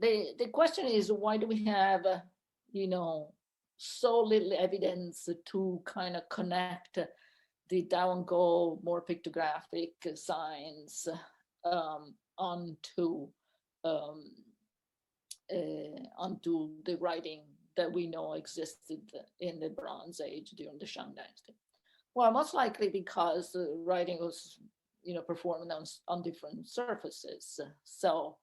the question is, why do we have, so little evidence to kind of connect the Down Go more pictographic signs onto um, onto the writing that we know existed in the Bronze Age during the Shang Dynasty? Well, most likely because the writing was, performed on different surfaces. So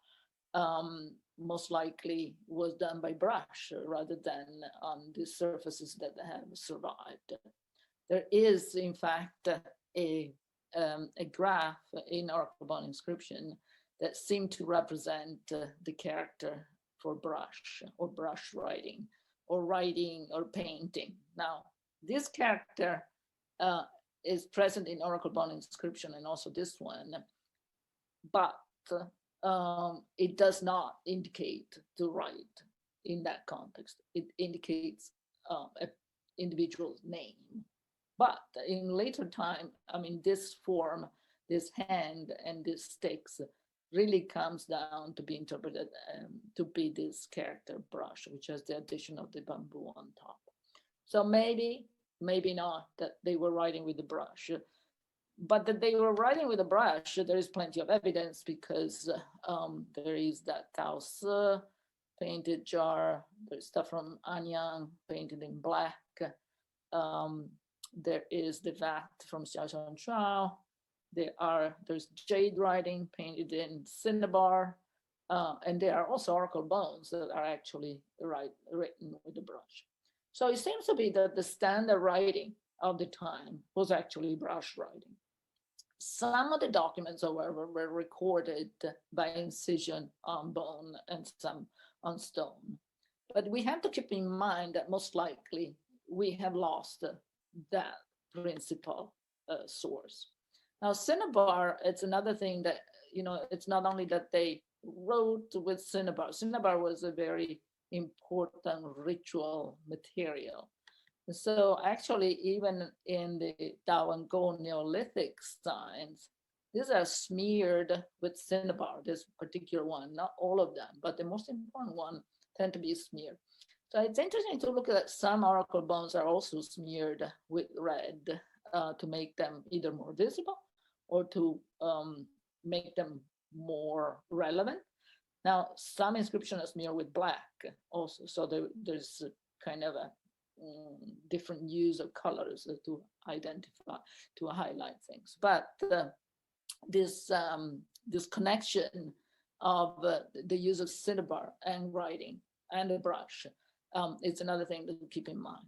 most likely was done by brush rather than on the surfaces that have survived. There is, in fact, a graph in Archaeological inscription that seemed to represent the character for brush or brush writing or painting. Now, this character is present in Oracle Bone inscription and also this one, but it does not indicate to write in that context. It indicates an individual's name. But in later time, I mean, this form, this hand and this sticks really comes down to be interpreted to be this character brush, which has the addition of the bamboo on top. So maybe not that they were writing with the brush, but that they were writing with a brush, there is plenty of evidence because there is that Taos painted jar, there's stuff from Anyang painted in black. There is the vat from Xiaoshan. There's jade writing painted in cinnabar, and there are also oracle bones that are actually written with a brush. So it seems to be that the standard writing of the time was actually brush writing. Some of the documents, however, were recorded by incision on bone and some on stone. But we have to keep in mind that most likely we have lost that principal source. Now, cinnabar, it's another thing that, it's not only that they wrote with cinnabar. Cinnabar was a very important ritual material. So actually, even in the Dao and Go Neolithic signs, these are smeared with cinnabar, this particular one, not all of them, but the most important one tend to be smeared. So it's interesting to look at some oracle bones are also smeared with red to make them either more visible or to make them more relevant. Now, some inscriptions are smeared with black also, so there's kind of a different use of colors to identify, to highlight things. But this connection of the use of cinnabar and writing and a brush, it's another thing to keep in mind.